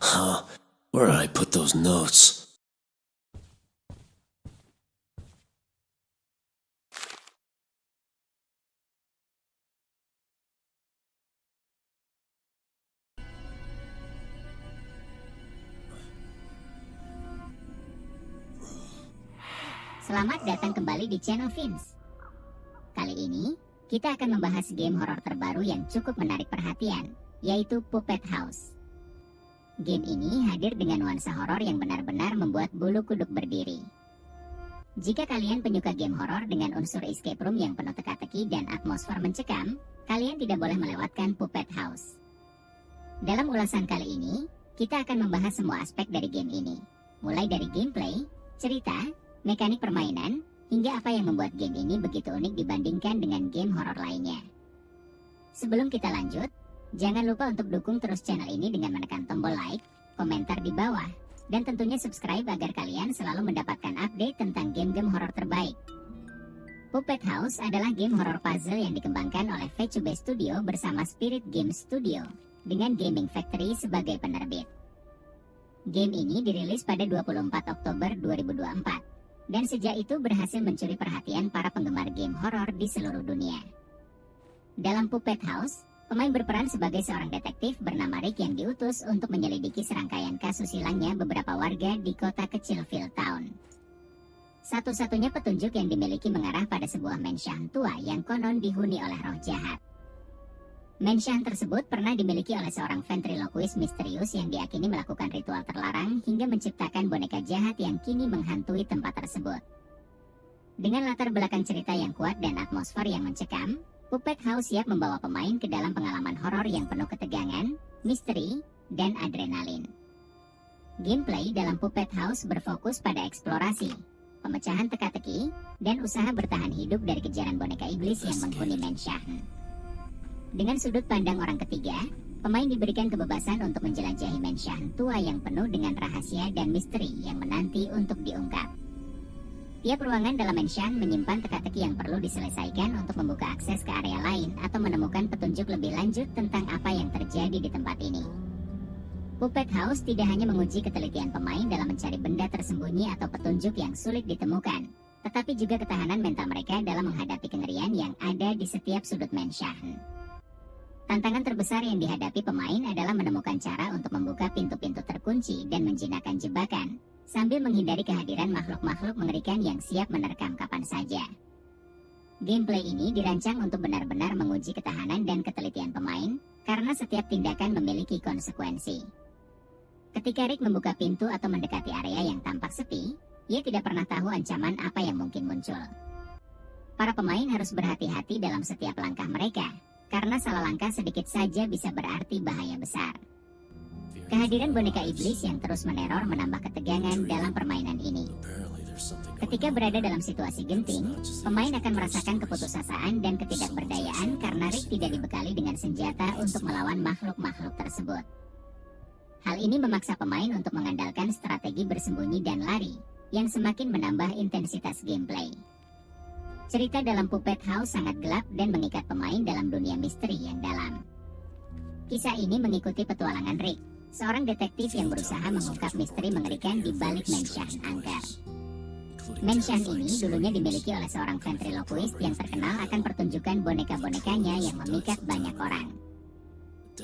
Huh? Where did I put those notes? Selamat datang kembali di channel Vince. Kali ini, kita akan membahas game horor terbaru yang cukup menarik perhatian, yaitu Puppet House. Game ini hadir dengan nuansa horor yang benar-benar membuat bulu kuduk berdiri. Jika kalian penyuka game horor dengan unsur escape room yang penuh teka-teki dan atmosfer mencekam, kalian tidak boleh melewatkan Puppet House. Dalam ulasan kali ini, kita akan membahas semua aspek dari game ini, mulai dari gameplay, cerita, mekanik permainan, hingga apa yang membuat game ini begitu unik dibandingkan dengan game horor lainnya. Sebelum kita lanjut, jangan lupa untuk dukung terus channel ini dengan menekan tombol like, komentar di bawah, dan tentunya subscribe agar kalian selalu mendapatkan update tentang game-game horor terbaik. Puppet House adalah game horor puzzle yang dikembangkan oleh VCube Studio bersama Spirit Games Studio, dengan Gaming Factory sebagai penerbit. Game ini dirilis pada 24 Oktober 2024. Dan sejak itu berhasil mencuri perhatian para penggemar game horor di seluruh dunia. Dalam Puppet House, pemain berperan sebagai seorang detektif bernama Rick yang diutus untuk menyelidiki serangkaian kasus hilangnya beberapa warga di kota kecil Town. Satu-satunya petunjuk yang dimiliki mengarah pada sebuah mansion tua yang konon dihuni oleh roh jahat. Mansion tersebut pernah dimiliki oleh seorang ventriloquist misterius yang diyakini melakukan ritual terlarang hingga menciptakan boneka jahat yang kini menghantui tempat tersebut. Dengan latar belakang cerita yang kuat dan atmosfer yang mencekam, Puppet House siap membawa pemain ke dalam pengalaman horor yang penuh ketegangan, misteri, dan adrenalin. Gameplay dalam Puppet House berfokus pada eksplorasi, pemecahan teka-teki, dan usaha bertahan hidup dari kejaran boneka iblis yang menghuni mansion. Dengan sudut pandang orang ketiga, pemain diberikan kebebasan untuk menjelajahi mansion tua yang penuh dengan rahasia dan misteri yang menanti untuk diungkap. Tiap ruangan dalam mansion menyimpan teka-teki yang perlu diselesaikan untuk membuka akses ke area lain atau menemukan petunjuk lebih lanjut tentang apa yang terjadi di tempat ini. Puppet House tidak hanya menguji ketelitian pemain dalam mencari benda tersembunyi atau petunjuk yang sulit ditemukan, tetapi juga ketahanan mental mereka dalam menghadapi kengerian yang ada di setiap sudut mansion. Tantangan terbesar yang dihadapi pemain adalah menemukan cara untuk membuka pintu-pintu terkunci dan menjinakkan jebakan, sambil menghindari kehadiran makhluk-makhluk mengerikan yang siap menerkam kapan saja. Gameplay ini dirancang untuk benar-benar menguji ketahanan dan ketelitian pemain, karena setiap tindakan memiliki konsekuensi. Ketika Rick membuka pintu atau mendekati area yang tampak sepi, ia tidak pernah tahu ancaman apa yang mungkin muncul. Para pemain harus berhati-hati dalam setiap langkah mereka, karena salah langkah sedikit saja bisa berarti bahaya besar. Kehadiran boneka iblis yang terus meneror menambah ketegangan dalam permainan ini. Ketika berada dalam situasi genting, pemain akan merasakan keputusasaan dan ketidakberdayaan karena Rick tidak dibekali dengan senjata untuk melawan makhluk-makhluk tersebut. Hal ini memaksa pemain untuk mengandalkan strategi bersembunyi dan lari, yang semakin menambah intensitas gameplay. Cerita dalam Puppet House sangat gelap dan mengikat pemain dalam dunia misteri yang dalam. Kisah ini mengikuti petualangan Rick, seorang detektif yang berusaha mengungkap misteri mengerikan di balik mansion angker. Mansion ini dulunya dimiliki oleh seorang ventriloquist yang terkenal akan pertunjukan boneka-bonekanya yang memikat banyak orang.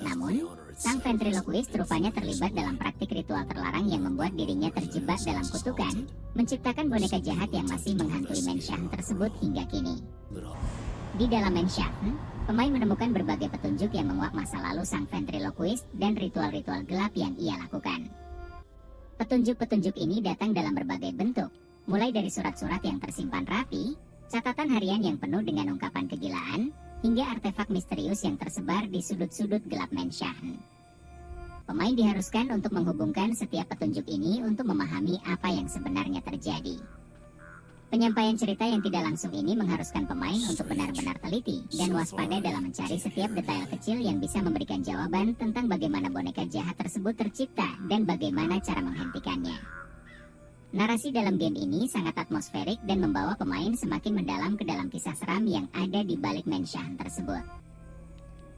Namun, sang ventriloquist rupanya terlibat dalam praktik ritual terlarang yang membuat dirinya terjebak dalam kutukan, menciptakan boneka jahat yang masih menghantui mansion tersebut hingga kini. Di dalam mansion, pemain menemukan berbagai petunjuk yang menguak masa lalu sang ventriloquist dan ritual-ritual gelap yang ia lakukan. Petunjuk-petunjuk ini datang dalam berbagai bentuk, mulai dari surat-surat yang tersimpan rapi, catatan harian yang penuh dengan ungkapan kegilaan, hingga artefak misterius yang tersebar di sudut-sudut gelap mansion. Pemain diharuskan untuk menghubungkan setiap petunjuk ini untuk memahami apa yang sebenarnya terjadi. Penyampaian cerita yang tidak langsung ini mengharuskan pemain untuk benar-benar teliti dan waspada dalam mencari setiap detail kecil yang bisa memberikan jawaban tentang bagaimana boneka jahat tersebut tercipta dan bagaimana cara menghentikannya. Narasi dalam game ini sangat atmosferik dan membawa pemain semakin mendalam ke dalam kisah seram yang ada di balik mansion tersebut.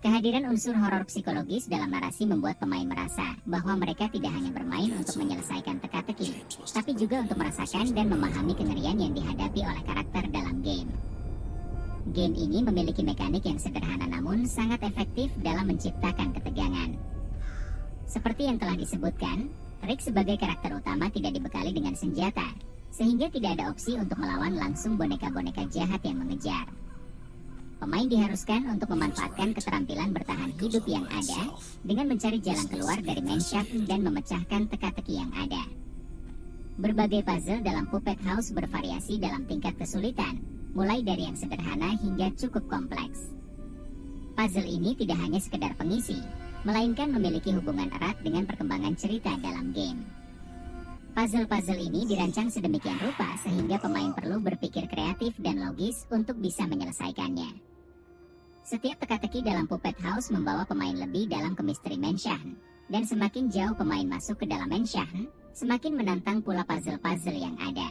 Kehadiran unsur horor psikologis dalam narasi membuat pemain merasa bahwa mereka tidak hanya bermain untuk menyelesaikan teka-teki, tapi juga untuk merasakan dan memahami kengerian yang dihadapi oleh karakter dalam game. Game ini memiliki mekanik yang sederhana namun sangat efektif dalam menciptakan ketegangan. Seperti yang telah disebutkan, Rick sebagai karakter utama tidak dibekali dengan senjata, sehingga tidak ada opsi untuk melawan langsung boneka-boneka jahat yang mengejar. Pemain diharuskan untuk memanfaatkan keterampilan bertahan hidup yang ada dengan mencari jalan keluar dari main shaft dan memecahkan teka-teki yang ada. Berbagai puzzle dalam Puppet House bervariasi dalam tingkat kesulitan, mulai dari yang sederhana hingga cukup kompleks. Puzzle ini tidak hanya sekedar pengisi, melainkan memiliki hubungan erat dengan perkembangan cerita dalam game. Puzzle-puzzle ini dirancang sedemikian rupa sehingga pemain perlu berpikir kreatif dan logis untuk bisa menyelesaikannya. Setiap teka-teki dalam Puppet House membawa pemain lebih dalam ke Mystery Mansion, dan semakin jauh pemain masuk ke dalam mansion, semakin menantang pula puzzle-puzzle yang ada.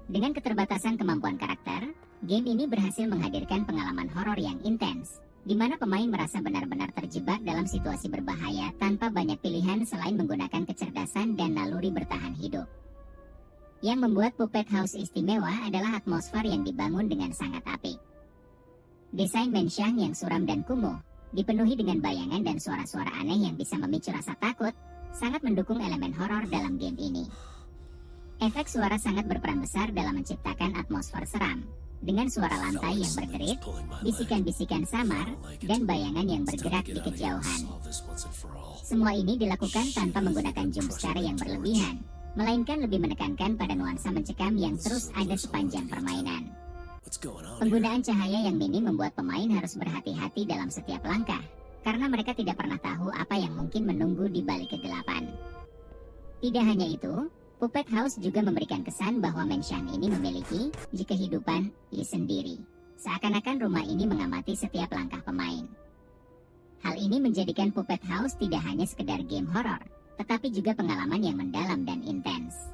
Dengan keterbatasan kemampuan karakter, game ini berhasil menghadirkan pengalaman horor yang intens, di mana pemain merasa benar-benar terjebak dalam situasi berbahaya tanpa banyak pilihan selain menggunakan kecerdasan dan naluri bertahan hidup. Yang membuat Puppet House istimewa adalah atmosfer yang dibangun dengan sangat apik. Desain mansion yang suram dan kumuh, dipenuhi dengan bayangan dan suara-suara aneh yang bisa memicu rasa takut, sangat mendukung elemen horor dalam game ini. Efek suara sangat berperan besar dalam menciptakan atmosfer seram, dengan suara lantai yang berderit, bisikan-bisikan samar, dan bayangan yang bergerak di kejauhan. Semua ini dilakukan tanpa menggunakan jumpscare yang berlebihan, melainkan lebih menekankan pada nuansa mencekam yang terus ada sepanjang permainan. Penggunaan cahaya yang minim membuat pemain harus berhati-hati dalam setiap langkah, karena mereka tidak pernah tahu apa yang mungkin menunggu di balik kegelapan. Tidak hanya itu, Puppet House juga memberikan kesan bahwa mansion ini memiliki kehidupan sendiri. Seakan-akan rumah ini mengamati setiap langkah pemain. Hal ini menjadikan Puppet House tidak hanya sekedar game horor, tetapi juga pengalaman yang mendalam dan intens.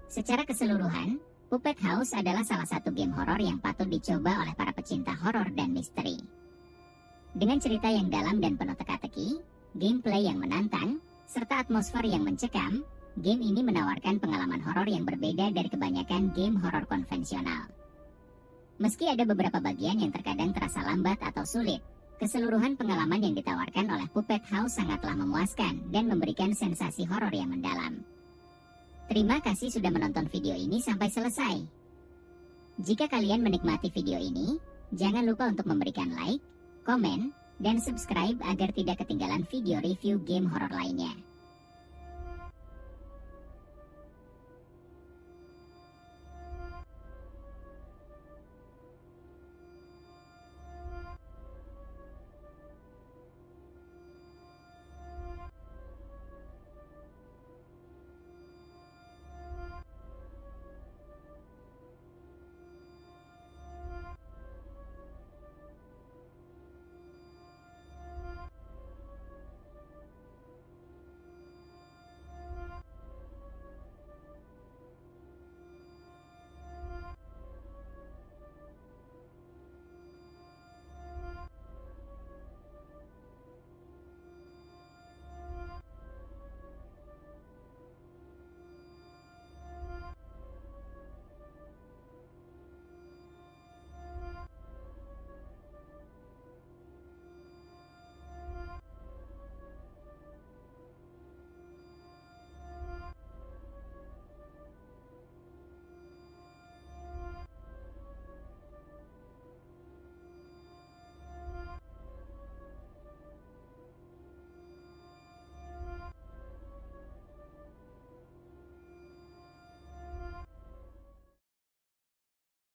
Secara keseluruhan, Puppet House adalah salah satu game horor yang patut dicoba oleh para pecinta horor dan misteri. Dengan cerita yang dalam dan penuh teka-teki, gameplay yang menantang, serta atmosfer yang mencekam, game ini menawarkan pengalaman horor yang berbeda dari kebanyakan game horor konvensional. Meski ada beberapa bagian yang terkadang terasa lambat atau sulit, keseluruhan pengalaman yang ditawarkan oleh Puppet House sangatlah memuaskan dan memberikan sensasi horor yang mendalam. Terima kasih sudah menonton video ini sampai selesai. Jika kalian menikmati video ini, jangan lupa untuk memberikan like, komen, dan subscribe agar tidak ketinggalan video review game horor lainnya.